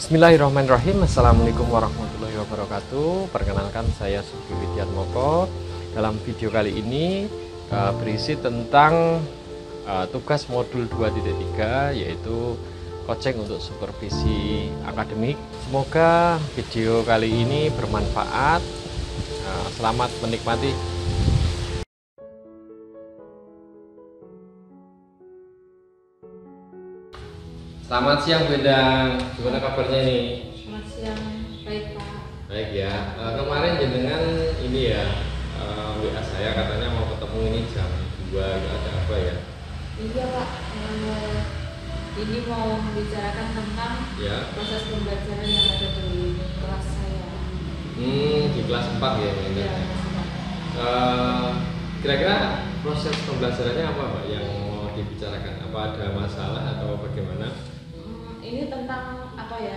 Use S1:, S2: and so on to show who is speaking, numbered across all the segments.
S1: Bismillahirrahmanirrahim. Assalamualaikum warahmatullahi wabarakatuh. Perkenalkan, saya Sugi Widiatmoko. Dalam video kali ini berisi tentang tugas modul 2.3, yaitu coaching untuk supervisi akademik. Semoga video kali ini bermanfaat. Selamat menikmati. Selamat siang Bu Endang, gimana kabarnya nih?
S2: Selamat siang, baik Pak.
S1: Baik ya, kemarin jenengan ini ya WA saya katanya mau ketemu ini jam 2, ada apa ya?
S2: Iya Pak, ini mau membicarakan tentang proses pembelajaran yang ada di kelas saya.
S1: Di kelas 4 ya Bu Endang?
S2: Iya, kelas 4.
S1: Kira-kira proses pembelajarannya apa Mbak yang mau dibicarakan? Apa ada masalah atau bagaimana?
S2: Ini tentang apa ya?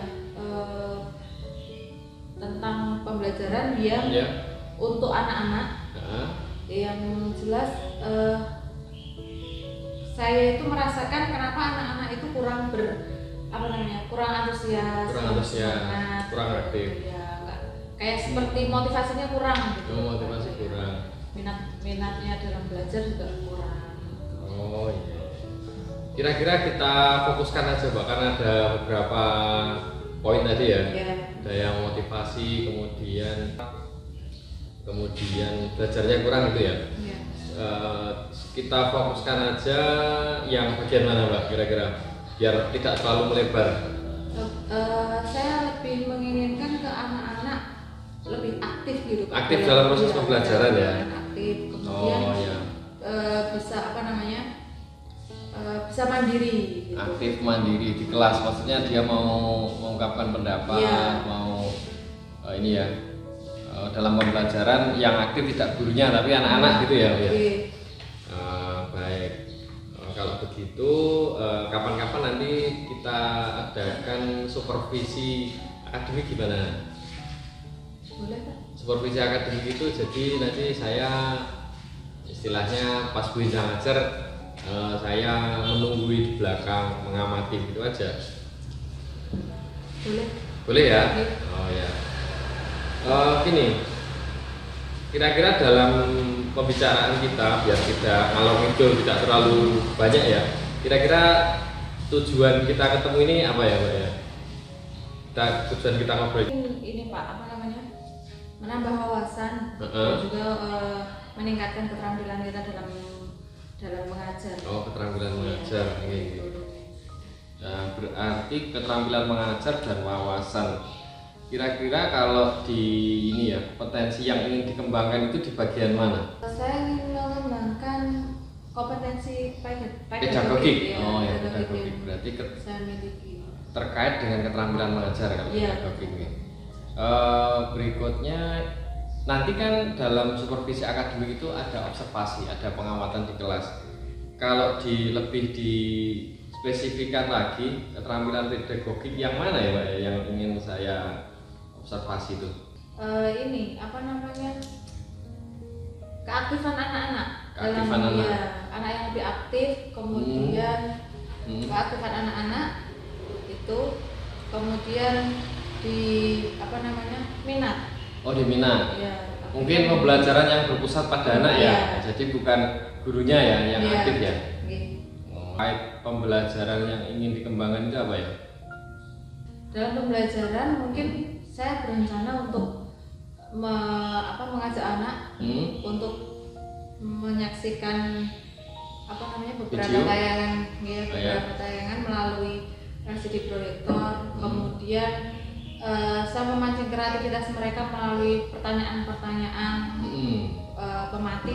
S2: Tentang pembelajaran yang untuk anak-anak. Yang jelas saya itu merasakan kenapa anak-anak itu kurang kurang antusias,
S1: kurang aktif.
S2: Ya, kayak seperti motivasinya kurang gitu.
S1: Motivasi kurang.
S2: Minatnya dalam belajar juga kurang.
S1: Oh iya. Kira-kira kita fokuskan aja Mbak, karena ada beberapa poin tadi ya. Ada yang motivasi, kemudian belajarnya kurang gitu ya. Kita fokuskan aja yang bagian mana Mbak kira-kira, biar tidak terlalu melebar.
S2: Saya lebih menginginkan ke anak-anak lebih aktif gitu Pak.
S1: Aktif dalam proses pembelajaran ya.
S2: Aktif, kemudian bisa bisa mandiri gitu.
S1: Aktif mandiri di kelas, maksudnya dia mau mengungkapkan pendapat, mau ini ya, dalam pembelajaran yang aktif tidak gurunya tapi anak-anak gitu ya. Baik, kalau begitu kapan-kapan nanti kita adakan supervisi akademik gimana?
S2: Boleh Pak?
S1: Supervisi akademik itu jadi nanti saya istilahnya pas Bu Indang ngajar, saya menunggui di belakang, mengamati gitu aja. Boleh ya? Oh ya. Gini, kira-kira dalam pembicaraan kita, biar tidak ngalor ngidul, tidak terlalu banyak ya, kira-kira tujuan kita ketemu ini apa ya Mbak ya? Tujuan kita ngobrol
S2: ini Pak, menambah wawasan dan juga meningkatkan keterampilan kita dalam mengajar.
S1: Keterampilan mengajar. Nah, berarti keterampilan mengajar dan wawasan. Kira-kira kalau di ini ya, kompetensi yang ingin dikembangkan itu di bagian mana?
S2: Saya ingin mengembangkan kompetensi
S1: pedagogik. Pedagogik. Berarti
S2: saya miliki
S1: terkait dengan keterampilan mengajar kalau pedagogik ini. Berikutnya nanti kan dalam supervisi akademik itu ada observasi, ada pengamatan di kelas. Kalau lebih dispesifikan lagi keterampilan pedagogik yang mana ya Pak yang ingin saya observasi itu?
S2: Keaktifan anak-anak. Anak yang lebih aktif, kemudian keaktifan anak-anak itu, kemudian minat.
S1: Di minat. Mungkin pembelajaran yang berpusat pada anak ya. Jadi bukan gurunya ya yang aktif ya. Pembelajaran yang ingin dikembangkan itu apa ya?
S2: Dalam pembelajaran mungkin saya berencana untuk mengajak anak untuk menyaksikan beberapa tayangan melalui LCD proyektor. Kemudian saya memancing kreativitas mereka melalui pertanyaan-pertanyaan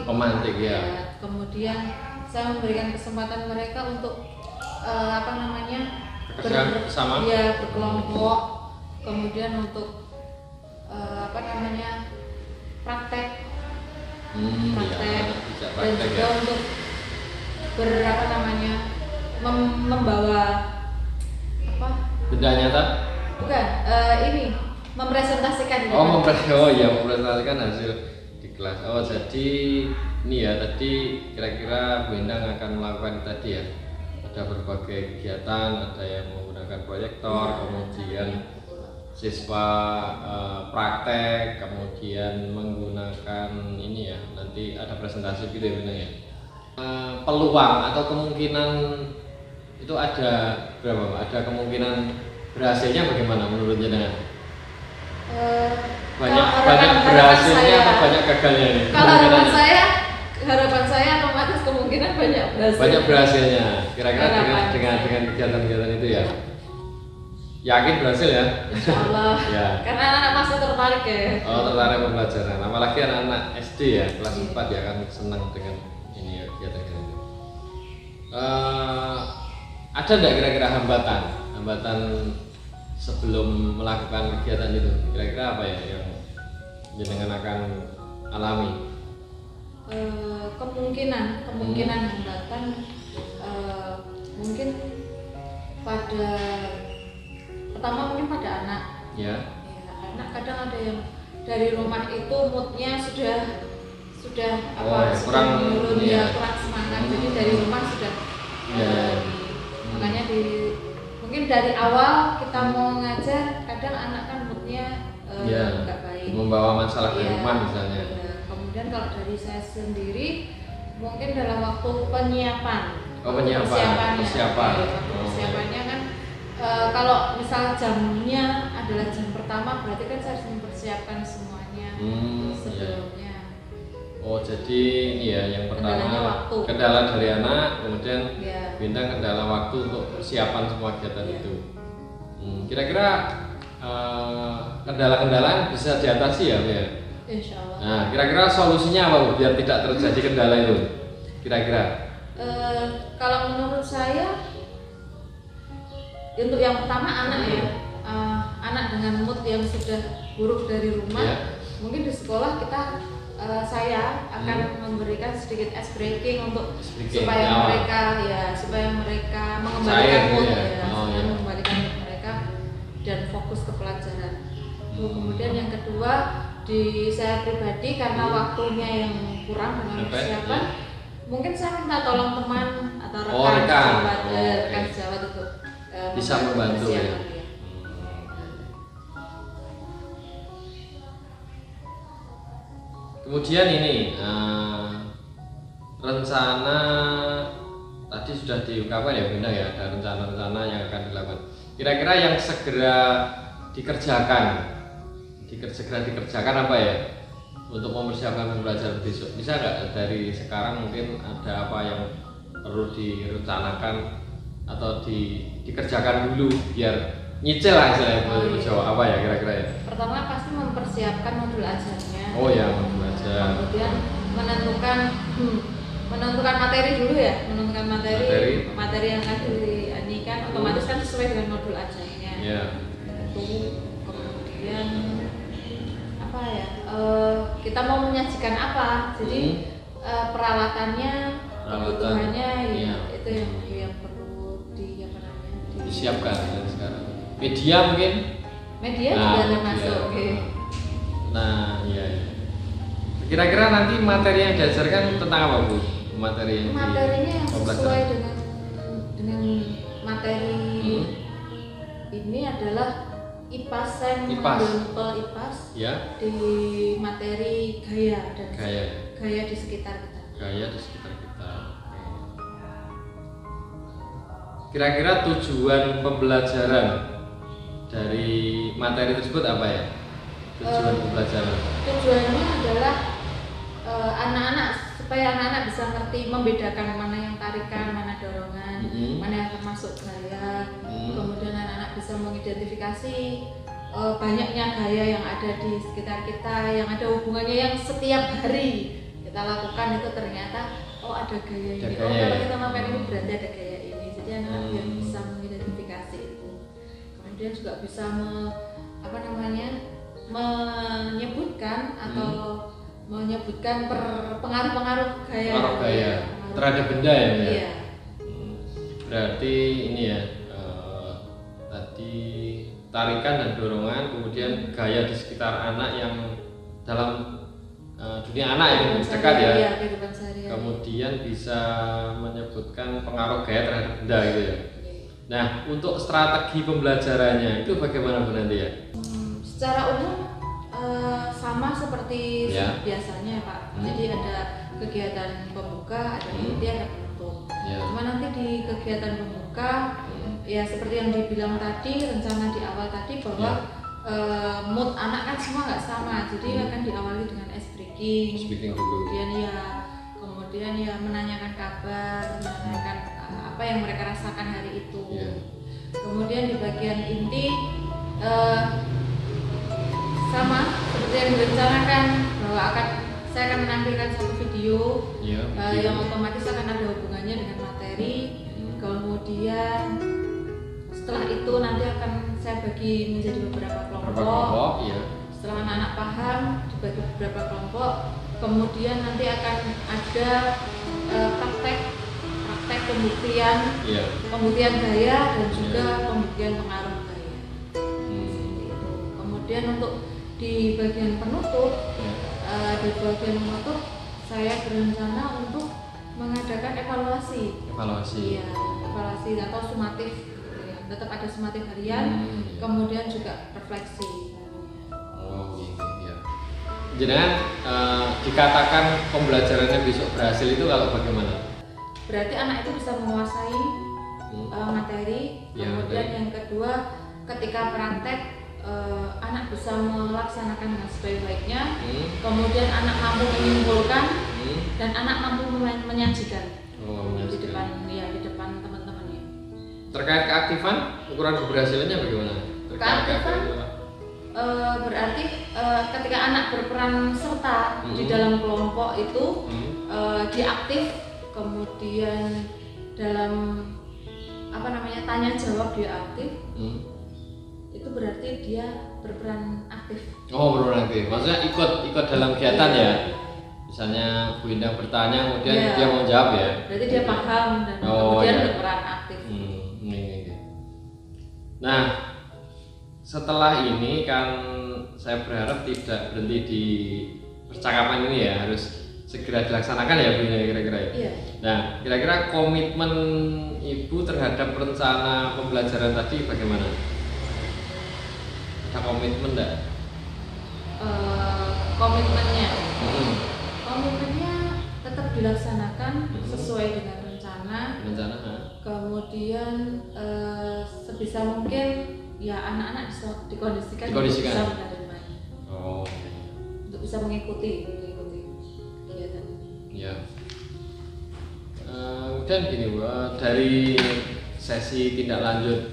S2: pemantik ya. Kemudian saya memberikan kesempatan mereka untuk berkelompok, kemudian untuk praktek dan juga untuk membawa
S1: benda nyata.
S2: Bukan, mempresentasikan.
S1: Mempresentasikan hasil di kelas. Jadi ini ya, tadi kira-kira Bu Endang akan melakukan tadi ya. Ada berbagai kegiatan, ada yang menggunakan proyektor, kemudian siswa praktek, kemudian menggunakan ini ya, nanti ada presentasi gitu ya benar ya. Peluang atau kemungkinan itu ada berapa Pak? Ada kemungkinan berhasilnya bagaimana menurut jenengan? Banyak berhasilnya atau banyak gagalnya ini?
S2: Kalau harapan saya otomatis kemungkinan banyak berhasil.
S1: Banyak berhasilnya. Kira-kira dengan kegiatan-kegiatan itu ya. Yakin berhasil ya?
S2: Insya Allah. Ya. Karena anak-anak masih tertarik ya.
S1: Oh, tertarik pembelajaran. Apalagi anak-anak SD ya, kelas 4 ya kan senang dengan ini ya, kegiatan-kegiatan itu. Ada enggak kira-kira hambatan sebelum melakukan kegiatan itu? Kira-kira apa ya yang jenengan akan alami?
S2: Kemungkinan hambatan mungkin pertama mungkin pada anak.
S1: Ya.
S2: Anak kadang ada yang dari rumah itu moodnya sudah
S1: kurang
S2: menurun ya, kurang semangat. Jadi dari rumah sudah makanya mungkin dari awal kita mau ngajar, kadang anak kan moodnya nggak baik,
S1: membawa masalah ke rumah misalnya.
S2: Kemudian kalau dari saya sendiri mungkin dalam waktu persiapan kan kalau misal jamnya adalah jam pertama, berarti kan saya harus mempersiapkan semuanya sebelumnya.
S1: Oh, jadi ini ya yang pertama kendala dari anak, kemudian bintang kendala waktu untuk persiapan semua kegiatan itu. Kira-kira kendala-kendala bisa diatasi ya, Bu ya?
S2: Insya Allah.
S1: Nah, kira-kira solusinya apa Bu biar tidak terjadi kendala itu? Kira-kira?
S2: Kalau menurut saya, untuk yang pertama anak ya, anak dengan mood yang sudah buruk dari rumah, mungkin di sekolah saya akan memberikan sedikit ice breaking supaya mereka mengembalikan mood mengembalikan mood mereka dan fokus ke pelajaran. Kemudian yang kedua, di saya pribadi karena waktunya yang kurang dengan persiapan, mungkin saya minta tolong teman atau rekan sejawat untuk
S1: bisa membantu ya. Kemudian ini rencana tadi sudah diungkapkan ya Bunda ya, ada rencana-rencana yang akan dilakukan. Kira-kira yang segera dikerjakan apa ya untuk mempersiapkan pembelajaran besok? Bisa nggak dari sekarang mungkin ada apa yang perlu direncanakan atau dikerjakan dulu biar nyicil lah istilahnya Jawa apa ya kira-kira ya?
S2: Pertama pasti mempersiapkan modul ajarnya.
S1: Oh ya, modul ajar.
S2: Kemudian menentukan materi dulu ya, materi yang akan dianikan otomatis kan sesuai dengan modul ajarnya.
S1: Ya.
S2: Kemudian apa ya? Kita mau menyajikan apa? Jadi peralatannya, kebutuhannya itu yang perlu
S1: disiapkan dari sekarang. Media mungkin?
S2: Media juga termasuk.
S1: Nah, iya. Kira-kira nanti materi yang diajarkan tentang apa Bu?
S2: Materinya yang sesuai dengan materi ini adalah IPAS. Saya mengambil IPAS di materi gaya di sekitar kita.
S1: Kira-kira tujuan pembelajaran dari materi tersebut apa ya?
S2: Tujuannya adalah supaya anak-anak bisa ngerti membedakan mana yang tarikan, mana dorongan, mana yang termasuk gaya. Kemudian anak-anak bisa mengidentifikasi banyaknya gaya yang ada di sekitar kita, yang ada hubungannya yang setiap hari kita lakukan itu ternyata ada gaya ini. Kalau kita makan ini berarti ada gaya ini. Jadi anak-anak biar bisa mengidentifikasi itu. Kemudian juga bisa menyebutkan pengaruh-pengaruh gaya
S1: terhadap benda ya. Iya. Berarti ini ya tadi tarikan dan dorongan, kemudian gaya di sekitar anak yang dalam dunia anak yang dekat ya. Kemudian bisa menyebutkan pengaruh gaya terhadap benda gitu ya. Nah, untuk strategi pembelajarannya itu bagaimana Bu nanti ya?
S2: Secara umum sama seperti biasanya Pak. Jadi ada kegiatan pembuka, ada inti, ada penutup. Cuma nanti di kegiatan pembuka ya seperti yang dibilang tadi, rencana di awal tadi bahwa mood anak kan semua nggak sama. Jadi akan diawali dengan ice breaking, kemudian ya menanyakan kabar, menanyakan apa yang mereka rasakan hari itu. Kemudian di bagian inti sama seperti yang direncanakan bahwa saya akan menampilkan satu video yang otomatis akan ada hubungannya dengan materi. Kemudian setelah itu nanti akan saya bagi menjadi beberapa kelompok. Setelah anak-anak paham dibagi beberapa kelompok, kemudian nanti akan ada praktek pembuktian gaya dan juga pembuktian pengaruh gaya. Kemudian untuk di bagian penutup, saya berencana untuk mengadakan evaluasi atau sumatif. Tetap ada sumatif harian, kemudian juga refleksi.
S1: Jangan dikatakan pembelajarannya besok berhasil itu kalau bagaimana?
S2: Berarti anak itu bisa menguasai materi. Kemudian yang kedua, ketika praktek anak bisa melaksanakan dengan sebaik-baiknya. Kemudian anak mampu menyimpulkan dan anak mampu menyajikan di depan teman-temannya.
S1: Terkait keaktifan, ukuran keberhasilannya bagaimana?
S2: Keaktifan berarti ketika anak berperan serta di dalam kelompok itu dia aktif, kemudian dalam tanya jawab dia aktif, itu berarti dia berperan aktif.
S1: Berperan aktif, maksudnya ikut dalam kegiatan ya. Misalnya Bu Indah bertanya, kemudian dia mau jawab ya.
S2: Berarti dia paham dan kemudian berperan aktif.
S1: Nah, setelah ini kan saya berharap tidak berhenti di percakapan ini ya, harus segera dilaksanakan ya Bu Indah kira-kira ya. Nah, kira-kira komitmen Ibu terhadap rencana pembelajaran tadi bagaimana? Ada komitmen enggak?
S2: Komitmennya tetap dilaksanakan sesuai dengan rencana. Kemudian sebisa mungkin ya anak-anak dikondisikan bisa menerimanya. Untuk bisa mengikuti kegiatan.
S1: Kemudian gini Bu, dari sesi tindak lanjut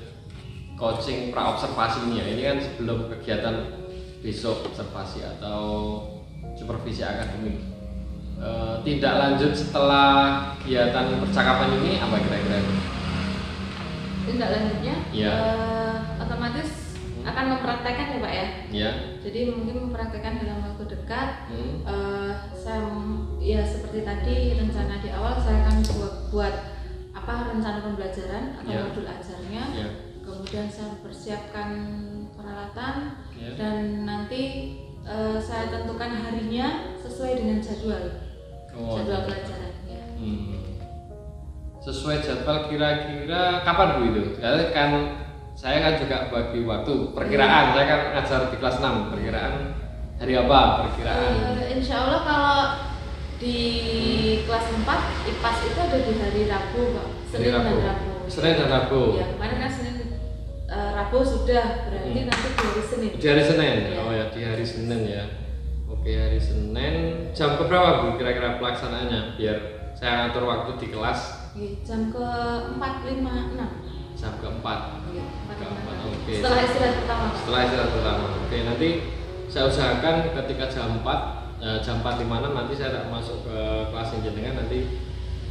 S1: coaching praobservasinya ini kan sebelum kegiatan besok observasi atau supervisi akademik, tindak lanjut setelah kegiatan percakapan ini apa kira-kira?
S2: Tindak lanjutnya otomatis akan mempraktekkan ya Pak ya. Jadi mungkin mempraktekkan dalam waktu dekat. Saya seperti tadi rencana di awal saya akan buat rencana pembelajaran atau modul ajarnya. Kemudian saya persiapkan peralatan dan nanti saya tentukan harinya sesuai dengan jadwal pelajarannya.
S1: Sesuai jadwal kira-kira kapan Bu itu? Karena kan saya kan juga bagi waktu perkiraan. Saya kan ngajar di kelas 6, perkiraan hari apa perkiraan?
S2: Insya Allah kalau di kelas 4 IPAS itu ada di hari Rabu Pak. Senin dan Rabu. Ya, kemarin kan Senin Rabu sudah, berarti nanti di hari Senin.
S1: Di hari Senin. Di hari Senin ya. Oke, hari Senin jam keberapa Bu kira-kira pelaksanaannya biar saya ngatur waktu di kelas?
S2: Jam ke-4, 5, 6.
S1: Jam ke-4. Oke.
S2: Setelah istirahat pertama.
S1: Oke, nanti saya usahakan ketika jam 4 nanti saya tak masuk ke kelas jenengan, nanti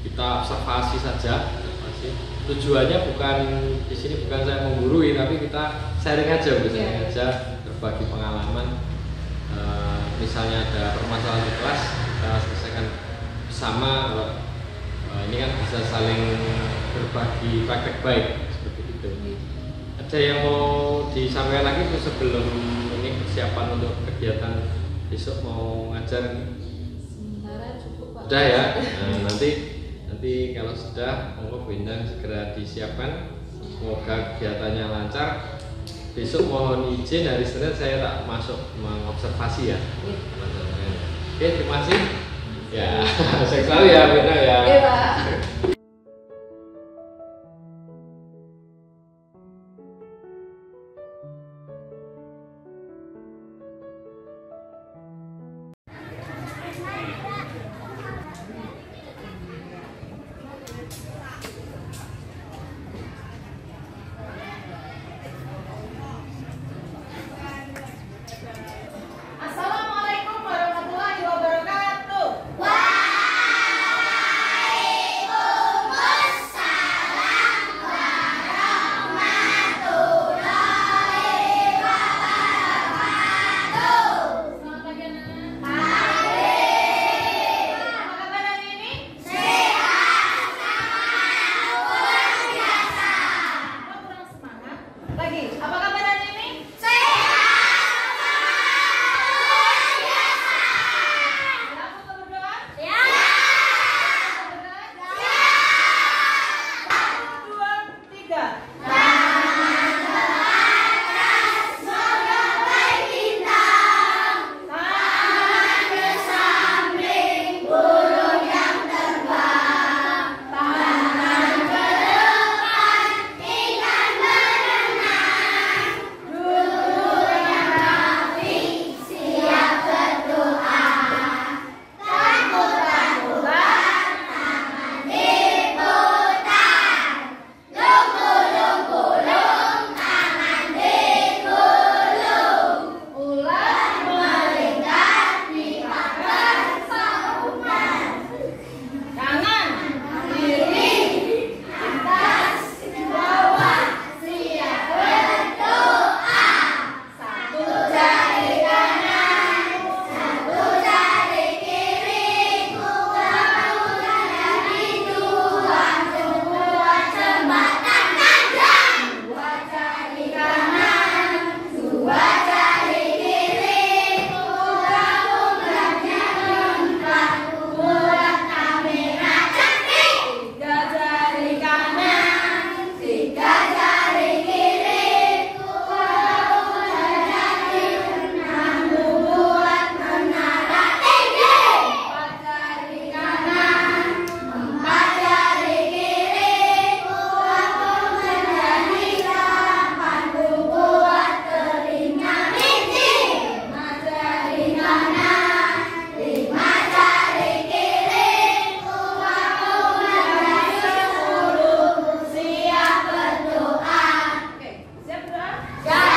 S1: kita observasi saja. Tujuannya bukan di sini bukan saya menggurui, tapi kita sharing aja, berbagi pengalaman. Misalnya ada permasalahan di kelas, kita selesaikan bersama. Ini kan bisa saling berbagi praktek baik seperti itu. Ada yang mau disampaikan lagi sebelum ini persiapan untuk kegiatan besok mau ngajar?
S2: Sementara cukup Pak.
S1: Udah ya. Nanti kalau sudah monggo Bu Indah segera disiapkan Semoga kegiatannya lancar. Besok mohon izin hari Senin saya tak masuk mengobservasi ya. Oke, terima kasih. Ya, sukses selalu ya, Bina ya.
S2: Iya, Pak.
S3: Assalamualaikum warahmatullahi wabarakatuh. Selamat pagi anak-anak. Apa kabar hari ini? Kok kurang semangat? Lagi, apa kabar hari ini? Siap untuk berdoa? Satu, dua, tiga. Kanan, kiri, atas, bawah, siap berdoa. Satu jari kanan, satu jari kiri, satu jari dua, sebuah jembatan panjang. Dua jari kanan, dua jari kiri, mudah-mudahnya lengkap buat kamera cantik. Tiga jari kanan, tiga jari kiri, mudah-mudahnya kamu buat menara tinggi. Empat jari kanan, empat jari kiri, mudah-mudahnya kamu buat telinga mini. Lima jari kanan, lima jari kiri, mudah-mudahnya 10 siap berdoa. Oke, siap berdoa? Siap.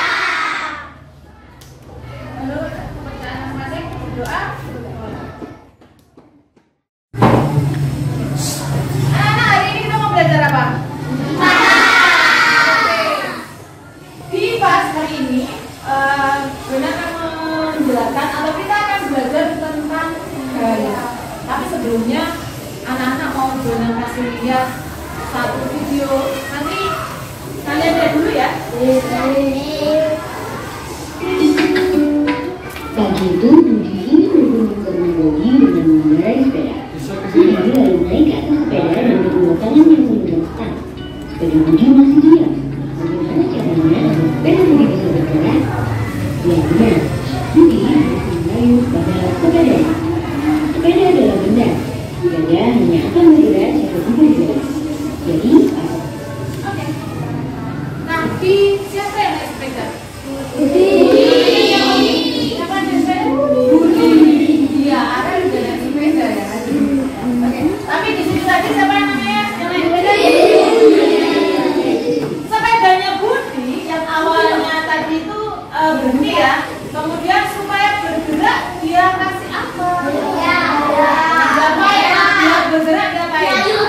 S3: Menurut kepercayaan masing-masing berdoa. Anak-anak, hari ini kita mau belajar apa? Oke. Di pas hari ini, Bunda akan menjelaskan atau kita akan belajar tentang gaya. Tapi sebelumnya, anak-anak mau Bunda kasih lihat satu video. Nanti kalian lihat dulu ya.
S4: Pagi itu Budi ingin berguna teknologi dengan mengendarai sepeda. Budi lalu naik ke atas sepeda dan kedua tangannya menggenggam stang. Sepeda Budi masih diam. Bagaimana caranya agar sepeda Budi bisa bergerak? Ya benar, Budi harus mengayuh pada sepeda. Sepeda adalah benda. Sepeda hanya akan bergerak jika Budi bergerak. Jadi,
S3: Oke. Nah, siapa yang naik sepeda?
S4: Budi.
S3: Siapa yang naik sepeda? Budi. Iya, Ara juga naik sepeda ya. Oke. Tapi di sini tadi siapa yang namanya yang naik sepeda? Sepedanya Budi yang awalnya tadi itu berhenti ya. Kemudian supaya bergerak dia kasih apa? Apa ya? Dia bergerak dia kayak kayu.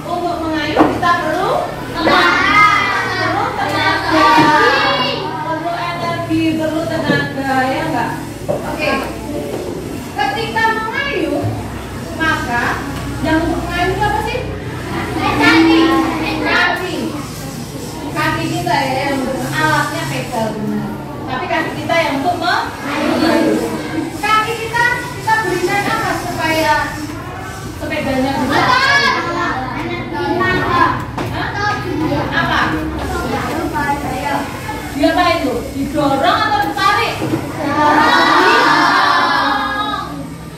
S3: Untuk mengayuh kita perlu tenaga, perlu energi, perlu tenaga, ya enggak? Oke. Ketika mengayuh, maka yang untuk mengayuh itu apa sih? Kaki kita ya, yang alatnya pedal benar. Tapi kaki kita yang untuk mengayuh. Kaki kita berikan apa supaya sepedanya bisa? diapain tuh? Didorong atau ditarik?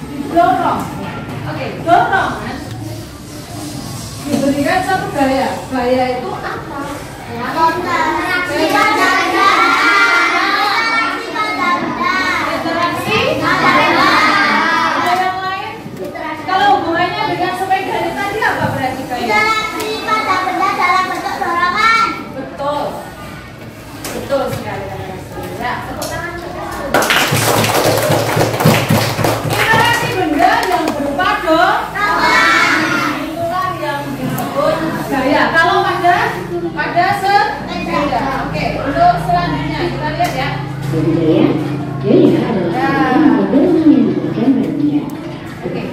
S3: Didorong. Oke, dorong kan? Diberikan satu gaya. Gaya itu apa? Interaksi. Ada yang lain? Kalau hubungannya dengan sepeda ini tadi apa berarti gaya? Betul. Betul sekali. Ya, tepuk tangan. Interaksi benda yang berupa itulah yang disebut gaya. Kalau pada sepeda. Oke, untuk selanjutnya kita lihat ya.
S4: Gaya adalah dorongan yang diberikan pada benda.
S3: Oke.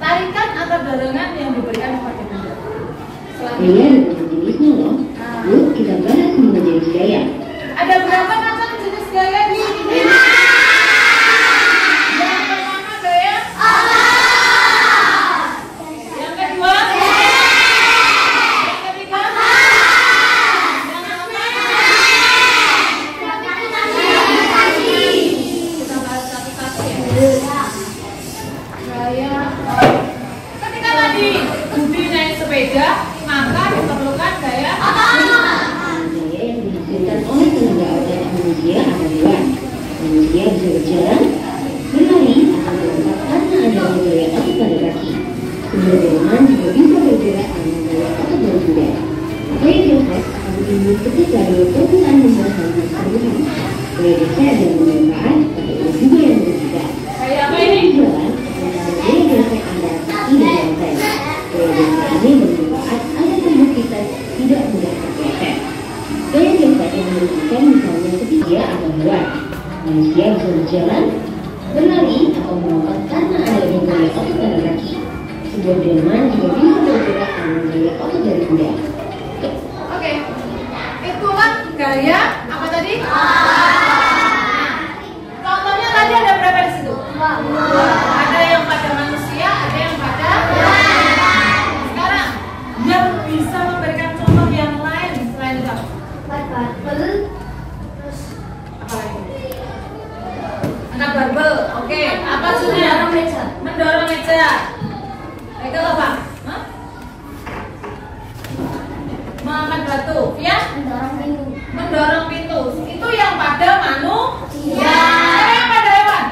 S3: Tarikan atau dorongan yang diberikan kepada benda.
S4: Gaya ada jenisnya loh. Yuk kita bahas mengenai jenis gaya.
S3: Ada berapa macam jenis gaya di sini? Yang pertama gaya. Yang kedua. Yang ketiga. Yang keempat. Kita bahas satu-satu ya. Gaya. Ketika tadi Budi naik sepeda, maka diperlukan gaya.
S4: Gaya yang dihasilkan oleh tenaga otot manusia ada dua. Manusia bisa berjalan, berlari, atau melompat karena adanya gaya otot pada kaki. Sebuah delman juga bisa bergerak karena gaya otot dari kuda. Gaya geoset akan timbul ketika dua permukaan membahas hal tersebut. Gaya geoset ada bermanfaat, tapi ada juga yang berbeda.
S3: Gaya apa ini?
S4: Jalan antara gaya geoset antara kaki dan lantai. Gaya geoset ini bermanfaat agar tubuh kita tidak mudah tergeser. Gaya geoset yang merugikan misalnya ketika ada hewan. Manusia bisa berjalan, berlari, atau melompat karena adanya gaya otot pada kaki. Sebuah delman juga bisa bergerak karena gaya otot dari kuda.
S3: Oke. Itulah gaya apa tadi? Contohnya tadi ada berapa di situ? Ada yang pada manusia, ada yang pada. Sekarang yang bisa memberikan contoh yang lain selain itu. Apa lagi? Angkat barbel. Oke. Apa sudah? Mendorong meja. Itu apa? Hah? Mengangkat batu. Ya? Mendorong pintu. Itu yang pada manusia. Ada yang pada hewan?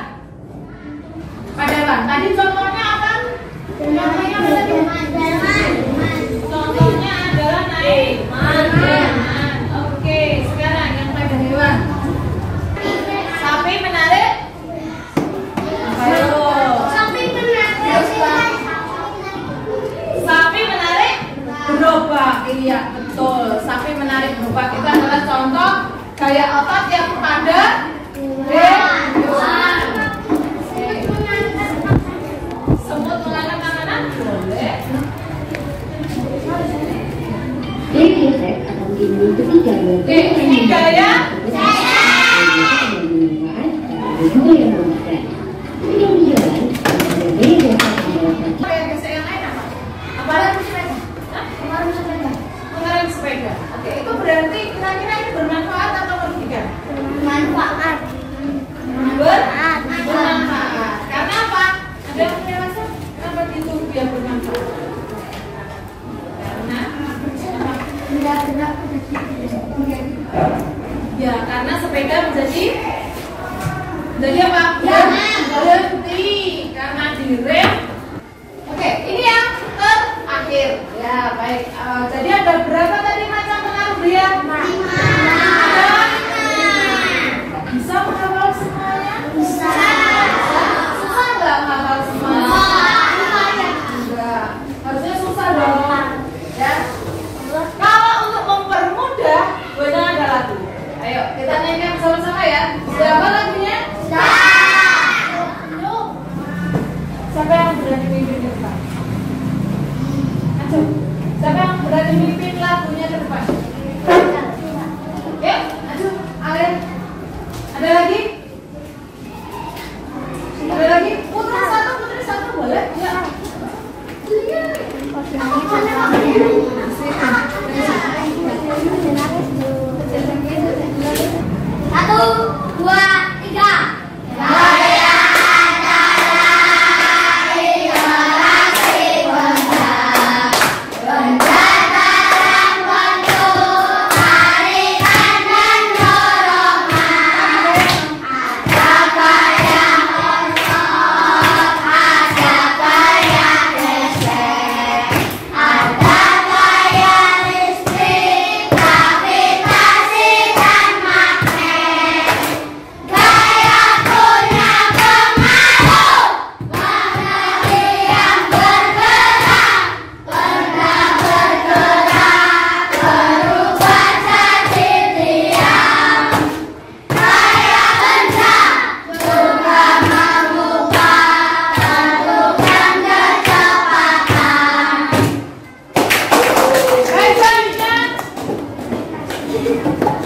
S3: Pada hewan. Tadi contohnya apa? Contohnya apa tadi? Contohnya adalah naik. Oke, sekarang yang pada hewan. Sapi menarik. Ayo. Sapi menarik gerobak. Iya, betul. Sapi menarik gerobak itu adalah contoh gaya otot yang pada hewan. Semut mengangkat tangan boleh.
S4: Gaya geoset akan timbul ketika dua
S3: Ini gaya.
S4: bermanfaat, ada juga yang merugikan. Ketika berjalan, ada gaya geoset adalah kaki.
S3: Gaya geser yang lain apa? Apalagi sepeda? Mengerem sepeda. Oke, itu berarti kira-kira ini bermanfaat atau merugikan? Bermanfaat. Karena apa? Ada yang punya alasan? Kenapa itu dia bermanfaat? Karena ya, karena sepeda menjadi apa? Berhenti karena direm. Oke, ini yang terakhir. Ya, baik. Jadi ada berapa tadi macam pengaruh dia? 5. Bisa menghafal semuanya? Bisa. Susah nggak menghafal semuanya? Enggak. Harusnya susah dong. Ya. Kalau untuk mempermudah, boleh ada lagu. Ayo, kita nyanyikan bersama-sama ya. Siapa lagunya? Siapa yang berani mimpin ke depan? Ayo. Siapa yang berani mimpin lagunya ke depan? Yuk, ayo, Alen. Ada lagi? Ada lagi? Putri satu boleh? Ya. Iya.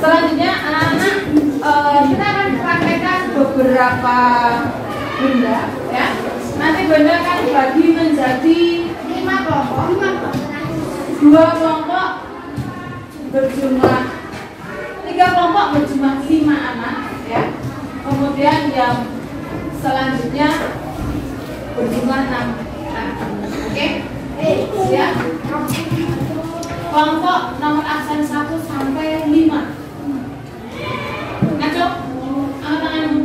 S3: Selanjutnya anak-anak kita akan praktekkan beberapa benda ya. Nanti benda akan dibagi menjadi 5 kelompok. 2 kelompok berjumlah 3 kelompok berjumlah 5 anak ya. Kemudian yang selanjutnya berjumlah 6 anak. Oke? Ya. Kelompok nomor absen 1 sampai 5. Ngaco? Angkat tanganmu.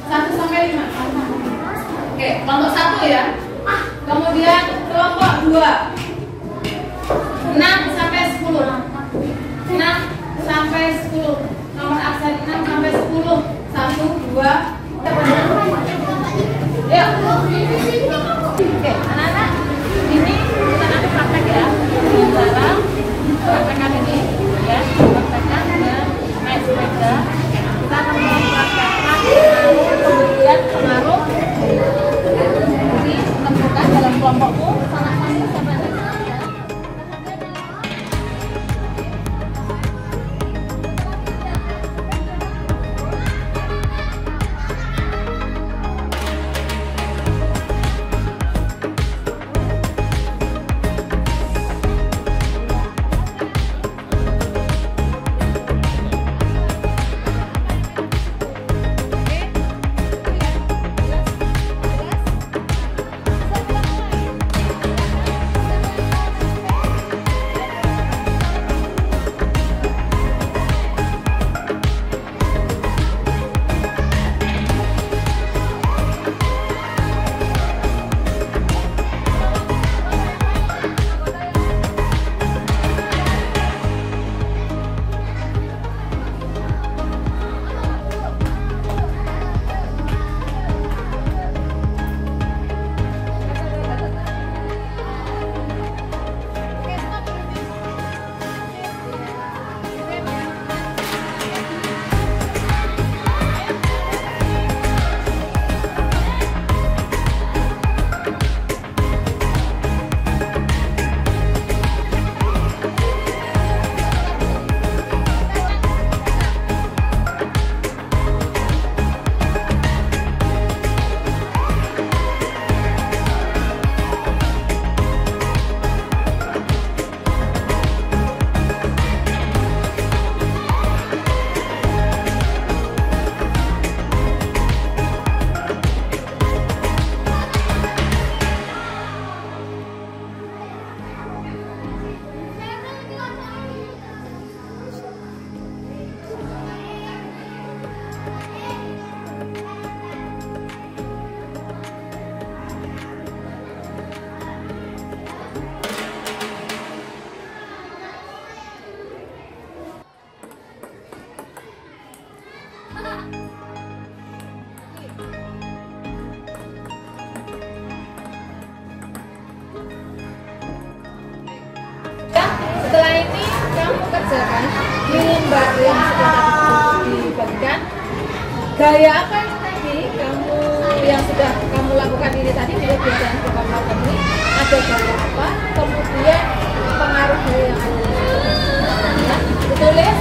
S3: 1 sampai 5. Oke, kelompok 1 ya. Kemudian kelompok 2. 6 sampai 10. 6 sampai 10. Nomor absen 6 sampai 10. 1, 2. Yuk. Oke, anak-anak, ini kita nanti praktek ya. Dalam praktekan ini ya, praktekan dengan naik sepeda. Kita akan mempraktekkan pemberian pengaruh. Jadi tentukan dalam kelompokmu salah satu siapa yang setelah ini kamu kerjakan di lembar yang sudah dibagikan. Gaya apa yang tadi kamu yang sudah kamu lakukan ini tadi di kegiatan kamu lakukan ini, ada gaya apa, kemudian pengaruh gaya yang ada ya, ditulis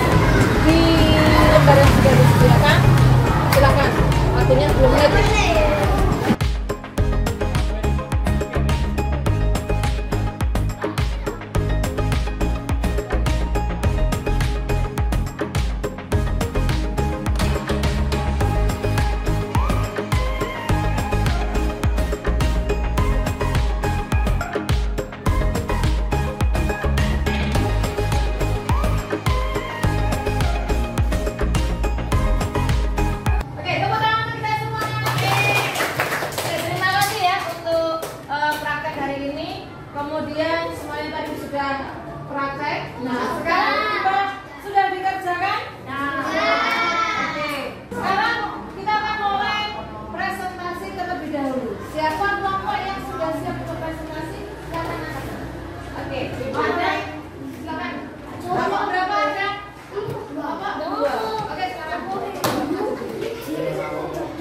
S3: di lembar yang sudah disediakan. Silakan, waktunya 10 menit.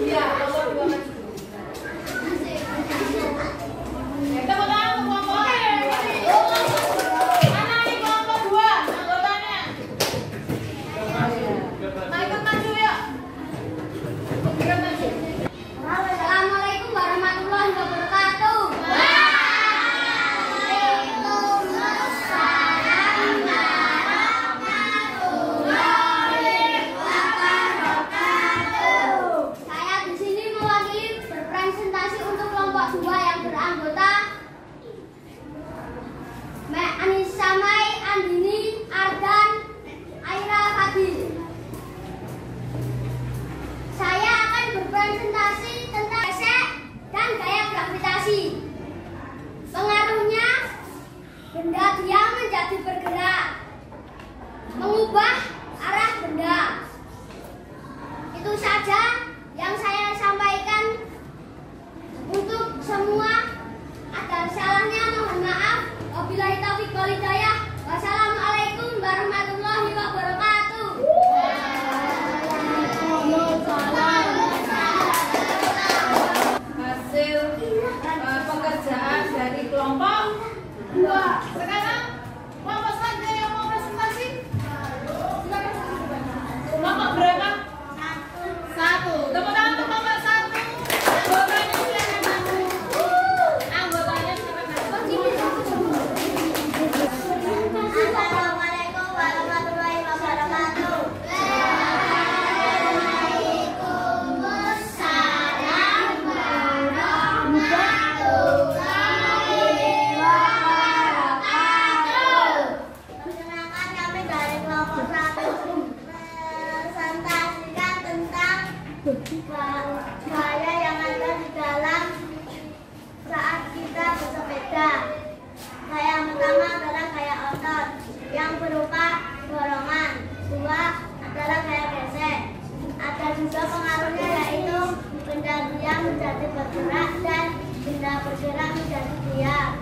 S3: Iya, kelompok 2 maju. Tepuk tangan untuk kelompok. Mana nih kelompok 2 anggotanya? Nah, ikut maju yuk. Ikut maju.
S5: Assalamualaikum warahmatullahi wabarakatuh. Saya di sini mewakili berpresentasi untuk kelompok 2 yang beranggota Anissa Mai, Andini, Ardan, Aira, Fadil. Saya akan berpresentasi tentang gesek dan gaya gravitasi. Pengaruhnya, benda diam menjadi bergerak, mengubah arah benda. Itu saja yang saya sampaikan. Untuk semua, ada salahnya mohon maaf. Wabillahi taufiq wal hidayah. Wassalamualaikum warahmatullahi wabarakatuh.
S3: Hasil pekerjaan dari kelompok 2. Sekarang kelompok selanjutnya yang mau presentasi. Silakan. Kelompok berapa? 1. Tepuk tangan untuk kelompok 1. Anggotanya silakan. Anggotanya silakan.
S5: Assalamualaikum warahmatullahi wabarakatuh. Waalaikumsalam warahmatullahi wabarakatuh. Perkenalkan kami dari kelompok 1 presentasikan tentang bahaya yang ada di dalam saat kita bersepeda. Gaya yang pertama adalah gaya otot yang berupa dorongan. 2 adalah gaya gesek. Ada juga pengaruhnya yaitu benda diam menjadi bergerak dan benda bergerak menjadi diam.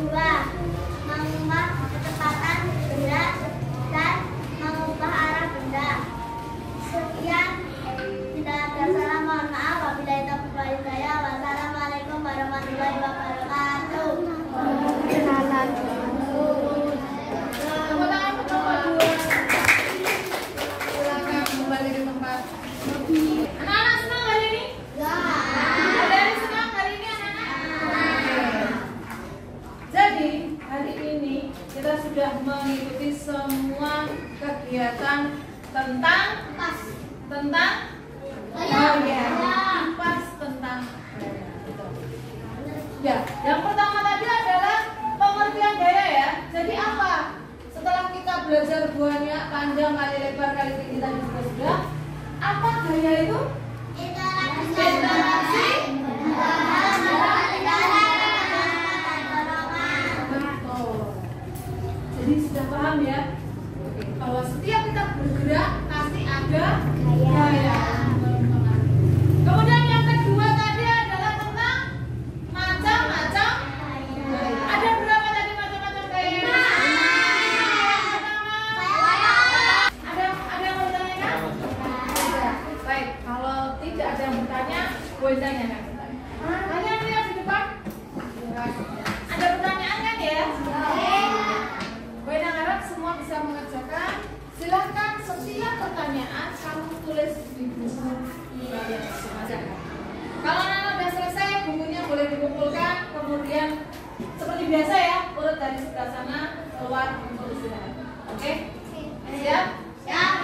S5: 2 mengubah kecepatan benda dan mengubah arah benda. Sekian, tidak ada salah mohon maaf. Wabillahi taufiq wal hidayah. Wassalamualaikum warahmatullahi wabarakatuh.
S3: Tepuk tangan untuk kelompok 2. Silakan kembali di tempat. Anak-anak senang hari ini? Ada yang senang hari ini anak-anak? Jadi hari ini kita sudah mengikuti semua kegiatan tentang tentang ya, yang pertama tadi adalah pengertian gaya ya. Jadi apa? Setelah kita belajar banyak panjang kali lebar kali tinggi tadi sudah. Apa gaya itu? Interaksi. Betul. Jadi sudah paham ya? Bahwa setiap kita bergerak pasti ada gaya. Kemudian yang kedua tadi adalah tentang macam-macam gaya. Ada berapa tadi macam-macam gaya? Ada yang mau ditanyakan? Baik, kalau tidak ada yang bertanya, boleh tanyakan. Tanya lihat di depan. Ada pertanyaan kan ya? Boleh harap semua bisa mengerjakan. Silahkan setiap pertanyaan kamu tulis di buku kalian masing-masing. Kalau anak sudah selesai, bukunya boleh dikumpulkan. Kemudian seperti biasa ya, urut dari sebelah sana keluar untuk istirahat. Oke? Siap?
S5: Siap.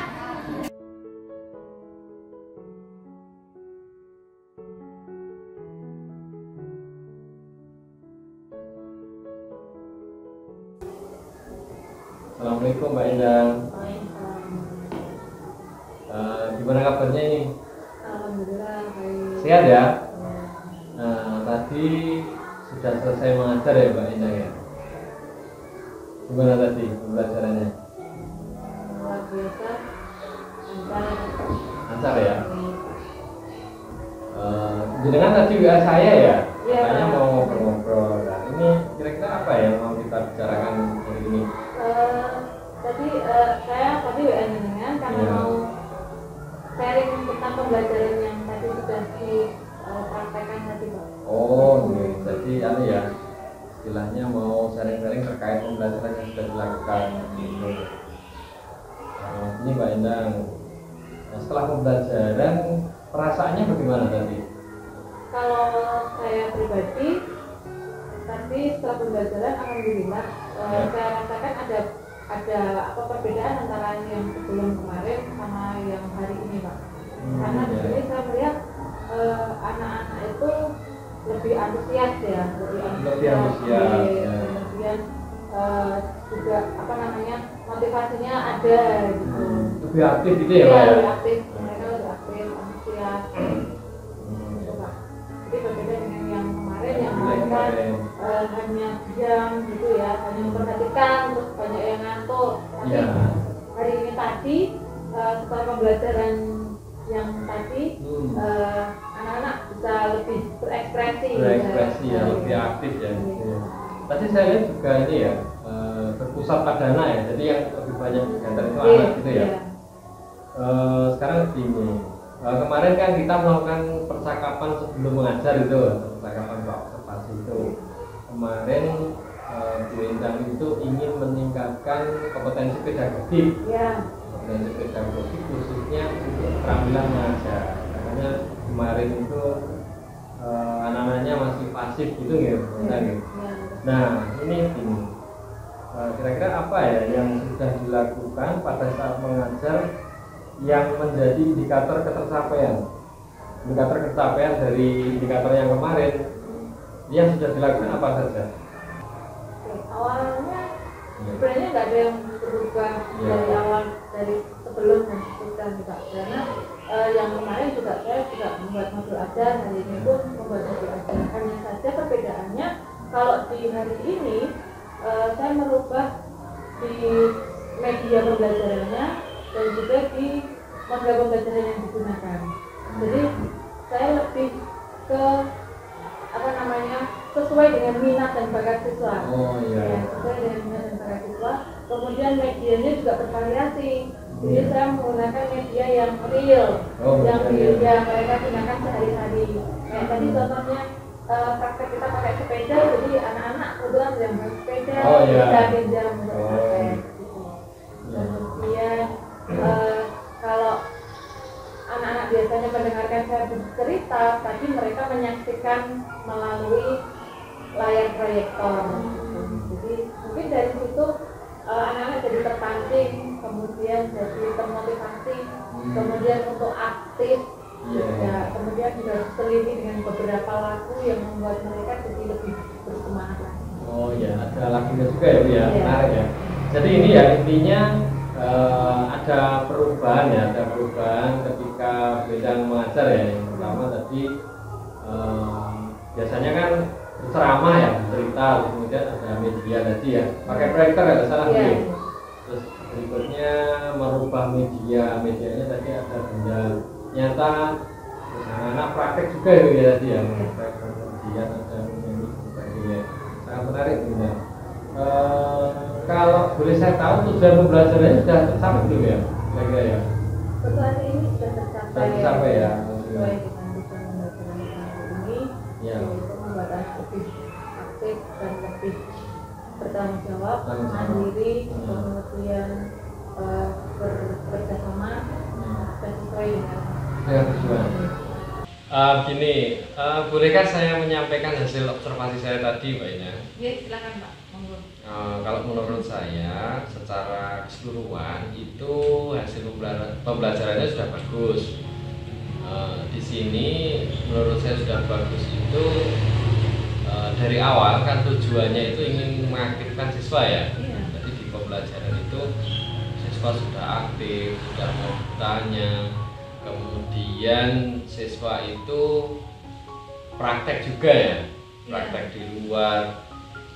S1: Assalamualaikum Mbak Endang. Gimana kabarnya ini?
S2: Alhamdulillah baik.
S1: Sehat ya? Tadi sudah selesai mengajar ya Mbak Endang ya? Gimana tadi pembelajarannya?
S2: Luar biasa.
S1: Lancar ya? Jenengan tadi WA saya ya?
S2: Iya.
S1: Katanya mau ngobrol-ngobrol. Nah, ini kira-kira apa yang mau kita bicarakan hari ini?
S2: Saya tadi WA dengan karena
S1: Iya.
S2: mau sharing tentang pembelajaran yang tadi sudah
S1: istilahnya mau sharing-sharing terkait pembelajaran yang sudah dilakukan gitu. Ini Mbak Endang, nah, setelah pembelajaran perasaannya bagaimana tadi?
S2: Kalau saya pribadi tadi setelah pembelajaran alhamdulillah saya rasakan ada perbedaan antara yang sebelum kemarin sama yang hari ini Pak. Karena di sini saya melihat anak-anak itu lebih antusias ya, kemudian juga motivasinya ada gitu.
S1: Lebih aktif gitu ya Pak?
S2: Iya, lebih aktif, mereka lebih aktif, antusias. Gitu Pak. Jadi berbeda dengan yang kemarin yang mereka hanya diam gitu ya, hanya memperhatikan, terus banyak yang ngantuk. Tapi hari ini tadi setelah pembelajaran yang tadi anak-anak bisa lebih berekspresi
S1: ya, lebih aktif ya. Tadi saya lihat juga ini ya, berpusat pada anak ya, jadi yang lebih banyak kegiatan itu anak gitu ya. Sekarang gini, kemarin kan kita melakukan percakapan sebelum mengajar itu, percakapan observasi itu. Kemarin Bu Endang itu ingin meningkatkan kompetensi pedagogik, kompetensi pedagogik khususnya untuk keterampilan mengajar. Karena kemarin itu anak-anaknya masih pasif gitu ya, gitu. Nah ini gini, kira-kira apa ya yang sudah dilakukan pada saat mengajar yang menjadi indikator ketercapaian dari indikator yang kemarin yang sudah dilakukan apa saja?
S2: Awalnya sebenarnya nggak ada yang berubah dari awal, dari sebelum dan sesudah juga, karena yang kemarin juga saya juga membuat modul ajar, hari ini pun membuat modul ajar. Hanya saja perbedaannya kalau di hari ini saya merubah di media pembelajarannya dan juga di model pembelajaran yang digunakan. Jadi saya lebih ke sesuai dengan minat dan bakat siswa. Sesuai dengan minat dan bakat siswa. Kemudian medianya juga bervariasi. Jadi saya menggunakan media yang real, yang mereka gunakan sehari-hari. Kayak tadi contohnya praktek kita pakai sepeda, jadi anak-anak kebetulan yang bersepeda bisa pinjam untuk praktek. Kemudian kalau anak-anak biasanya mendengarkan saya bercerita, tapi mereka menyaksikan melalui layar proyektor. Jadi mungkin dari situ anak-anak jadi terpancing, kemudian jadi termotivasi, kemudian untuk aktif. Ya, kemudian juga diselingi dengan beberapa lagu yang membuat mereka jadi lebih bersemangat lagi.
S1: Ada lagunya juga ya, menarik ya. Jadi ini ya intinya ada perubahan ketika Endang mengajar ya. Yang pertama tadi biasanya kan berceramah ya, bercerita, kemudian ada media tadi ya, pakai proyektor ya, salah gitu. Terus berikutnya merubah medianya tadi ada benda nyata, terus anak-anak praktek juga ya tadi ya, kemudian ada menyanyi sebagainya. Sangat menarik ya. Kalau boleh saya tahu tujuan pembelajarannya sudah tercapai belum ya? Kira-kira ya?
S2: Saat ini sudah tercapai
S1: ya.
S2: Sesuai dengan tujuan pembelajaran ini, yaitu membuat lebih aktif dan lebih bertanggung jawab, mandiri, kemudian bekerja sama dan sesuai dengan
S1: tujuan. Gini, bolehkah saya menyampaikan hasil observasi saya tadi, Mbak Ina?
S2: Ya, silakan Pak.
S1: Kalau menurut saya, secara keseluruhan itu hasil pembelajarannya sudah bagus. Di sini menurut saya sudah bagus itu dari awal kan tujuannya itu ingin mengaktifkan siswa ya. Jadi di pembelajaran itu siswa sudah aktif, sudah mau bertanya. Kemudian siswa itu praktek juga ya, praktek di luar.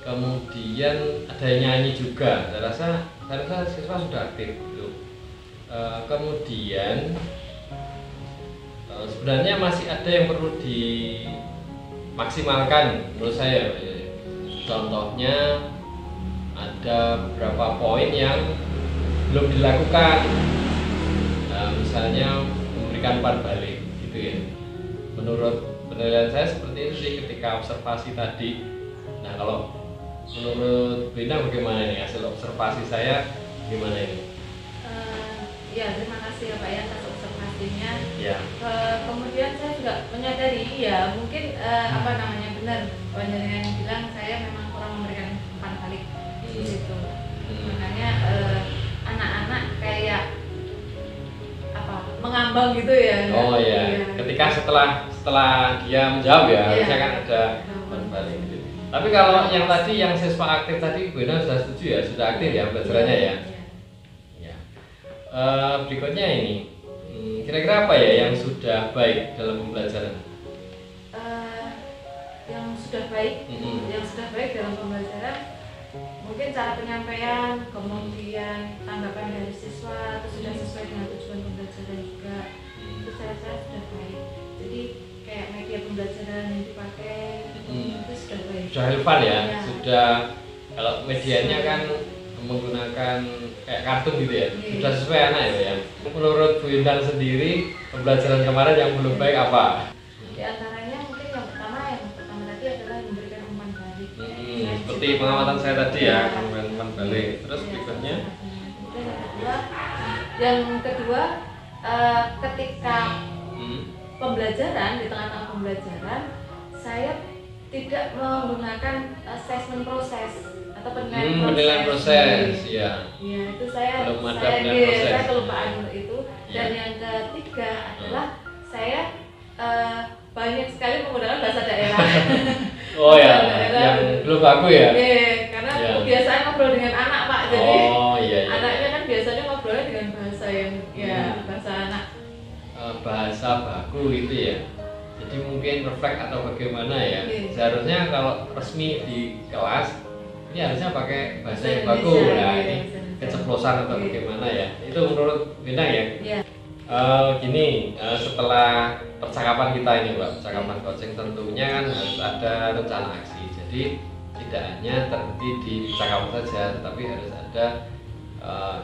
S1: Kemudian ada yang nyanyi juga. Saya rasa siswa sudah aktif gitu. Kemudian sebenarnya masih ada yang perlu dimaksimalkan menurut saya. Contohnya ada beberapa poin yang belum dilakukan. Misalnya memberikan umpan balik gitu ya. Menurut penilaian saya seperti itu sih ketika observasi tadi. Nah, kalau menurut Brina bagaimana ini hasil observasi saya gimana ini?
S2: Ya, terima kasih ya Pak ya atas observasinya.
S1: Ya.
S2: Kemudian saya juga menyadari ya mungkin benar panjenengan yang bilang saya memang kurang memberikan umpan balik gitu. Makanya anak-anak kayak mengambang gitu ya.
S1: Oh iya. Ketika setelah dia menjawab ya, harusnya kan ada umpan balik gitu. Tapi kalau yang tadi yang siswa aktif tadi Bu Ina sudah setuju ya, sudah aktif ya belajarannya ya. Berikutnya ini, kira-kira apa ya yang sudah baik dalam pembelajaran?
S2: Yang sudah baik dalam pembelajaran mungkin cara penyampaian, kemudian tanggapan dari siswa itu sudah sesuai dengan tujuan pembelajaran juga. Itu saya sudah baik. Jadi kayak media pembelajaran yang dipakai itu sudah baik.
S1: Sudah relevan ya? Sudah, kalau medianya kan menggunakan kayak kartun gitu ya, sudah sesuai anak ya. Menurut Bu Intan sendiri pembelajaran kemarin yang belum baik apa?
S2: Di antaranya mungkin yang pertama tadi adalah memberikan umpan balik.
S1: Seperti pengamatan saya tadi ya, umpan balik. Terus berikutnya?
S2: Yang kedua ketika pembelajaran di tengah-tengah pembelajaran saya tidak menggunakan assessment proses atau penilaian proses.
S1: Ya.
S2: Ya, itu saya kelupaan untuk itu. Dan yang ketiga adalah saya banyak sekali menggunakan bahasa daerah.
S1: Oh ya, yang belum baku ya?
S2: Iya, karena kebiasaan ngobrol dengan anak Pak. Jadi anaknya kan biasanya ngobrolnya dengan bahasa yang bahasa anak.
S1: Bahasa baku itu ya. Jadi mungkin refleks atau bagaimana ya. Seharusnya kalau resmi di kelas ini harusnya pakai bahasa yang baku. Nah ini keceplosan atau bagaimana ya. Itu menurut Bintang ya. Gini, setelah percakapan kita ini Mbak, percakapan coaching tentunya kan harus ada rencana aksi. Jadi tidak hanya terhenti di percakapan saja, tetapi harus ada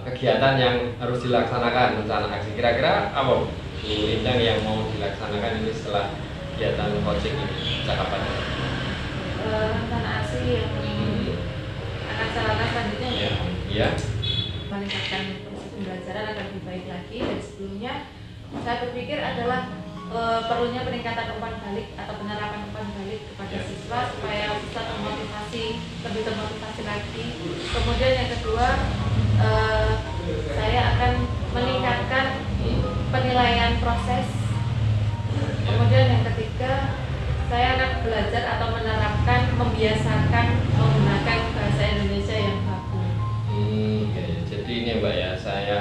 S1: kegiatan yang harus dilaksanakan, rencana aksi. Kira-kira apa Bu Intan yang mau dilaksanakan ini setelah kegiatan coaching ini, percakapan?
S2: Rencana aksi yang akan saya lakukan selanjutnya
S1: ya.
S2: Meningkatkan proses pembelajaran agar lebih baik lagi dari sebelumnya. Saya berpikir adalah perlunya peningkatan umpan balik atau penerapan umpan balik kepada siswa supaya siswa lebih termotivasi lagi. Kemudian yang kedua, saya akan meningkatkan penilaian proses. Kemudian yang ketiga, saya akan belajar atau menerapkan, membiasakan menggunakan bahasa Indonesia yang baku.
S1: Jadi ini Mbak ya, saya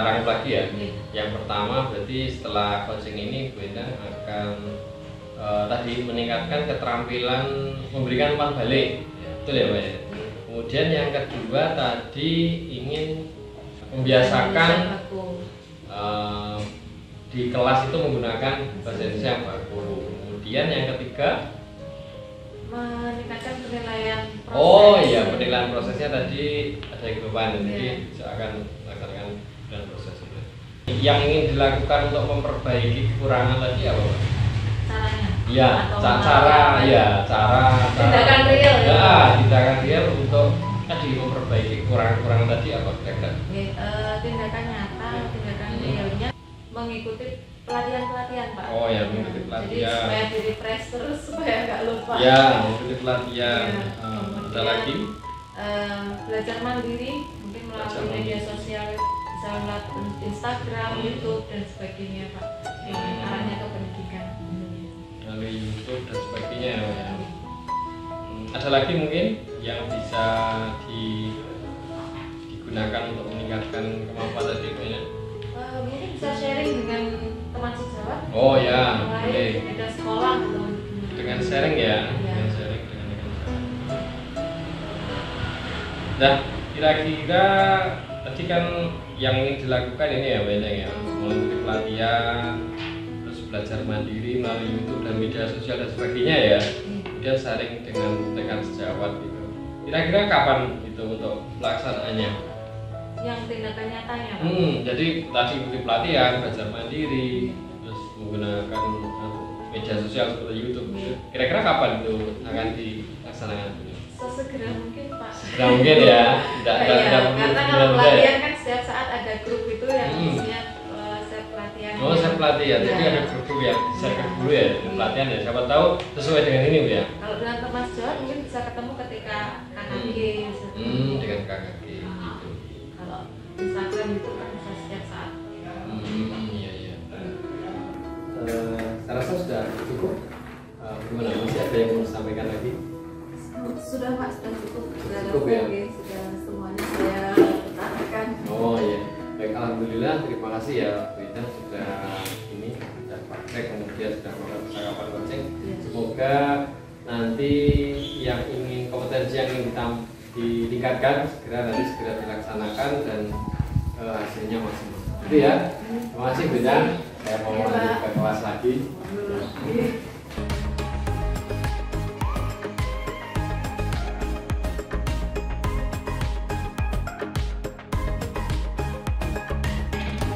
S1: rangkum lagi ya. Yang pertama berarti setelah coaching ini Bu Intan akan tadi meningkatkan keterampilan memberikan umpan balik, betul ya Mbak ya. Kemudian yang kedua tadi ingin membiasakan di kelas itu menggunakan bahasa Indonesia yang baku. Kemudian yang ketiga
S2: meningkatkan penilaian proses.
S1: Oh iya, penilaian prosesnya tadi ada yang beban, jadi saya akan melaksanakan penilaian proses itu. Yang ingin dilakukan untuk memperbaiki kekurangan tadi apa Pak?
S2: Caranya?
S1: Iya, cara
S2: tindakan real
S1: tindakan real untuk tadi memperbaiki kekurangan tadi apa kira-kira?
S2: Tindakan nyata, tindakan realnya mengikuti pelatihan Pak.
S1: Oh ya, mengikuti pelatihan.
S2: Jadi supaya di refresh terus supaya nggak lupa.
S1: Ya, mengikuti pelatihan. Ada lagi?
S2: Belajar mandiri, mungkin melalui media sosial, bisa melalui Instagram, YouTube dan sebagainya Pak. Arahnya ke pendidikan.
S1: Melalui YouTube dan sebagainya ya. Ada lagi mungkin yang bisa digunakan untuk meningkatkan kemampuan tadi Bu?
S2: Mungkin bisa sharing dengan teman sejawat.
S1: Oh ya, boleh.
S2: Beda sekolah gitu.
S1: Dengan sharing ya. Dengan sharing dengan Nah, kira-kira tadi kan yang ingin dilakukan ini ya banyak ya, mengikuti pelatihan, terus belajar mandiri melalui YouTube dan media sosial dan sebagainya ya. Kemudian sharing dengan rekan sejawat gitu. Kira-kira kapan itu untuk pelaksanaannya?
S2: Yang tindakan nyatanya Pak?
S1: Jadi tadi ikuti pelatihan, belajar mandiri, terus menggunakan media sosial seperti YouTube. Kira-kira kapan itu akan dilaksanakan?
S2: Sesegera mungkin Pak.
S1: Segera mungkin ya.
S2: Karena kalau pelatihan kan setiap saat ada grup itu yang isinya set pelatihan.
S1: Oh, set pelatihan. Jadi ada grup yang set dulu ya pelatihan ya. Siapa tahu sesuai dengan ini Bu ya.
S2: Kalau dengan teman sejawat mungkin bisa ketemu ketika KKG.
S1: Dengan KKG gitu.
S2: Kalau Instagram itu kan bisa setiap saat.
S1: Iya. Saya rasa sudah cukup. Gimana, masih ada yang mau disampaikan lagi?
S2: Sudah Pak, sudah cukup. Sudah
S1: cukup ya?
S2: Sudah semuanya saya utarakan.
S1: Oh iya, baik, alhamdulillah, terima kasih ya Bu Ida sudah praktek, kemudian sudah melakukan percakapan coaching. Semoga nanti yang ingin kompetensi yang ingin ditingkatkan segera dilaksanakan dan hasilnya maksimal. Itu ya. Terima kasih Bu Ida. Saya mau lanjut ke kelas lagi.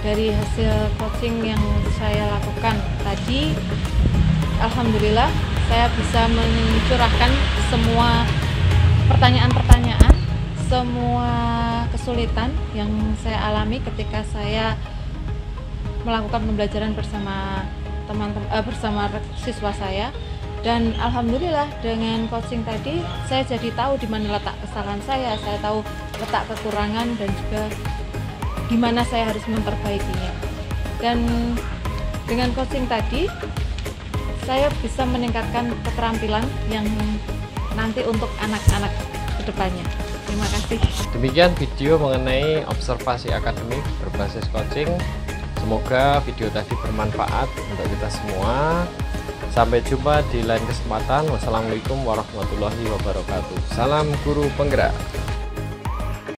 S2: Dari hasil coaching yang saya lakukan tadi, alhamdulillah saya bisa mencurahkan semua pertanyaan-pertanyaan, semua kesulitan yang saya alami ketika saya melakukan pembelajaran bersama bersama siswa saya. Dan alhamdulillah dengan coaching tadi saya jadi tahu di mana letak kesalahan saya tahu letak kekurangan dan juga di mana saya harus memperbaikinya. Dan dengan coaching tadi saya bisa meningkatkan keterampilan yang nanti untuk anak-anak kedepannya. Terima kasih.
S1: Demikian video mengenai observasi akademik berbasis coaching. Semoga video tadi bermanfaat untuk kita semua. Sampai jumpa di lain kesempatan. Wassalamualaikum warahmatullahi wabarakatuh. Salam guru penggerak.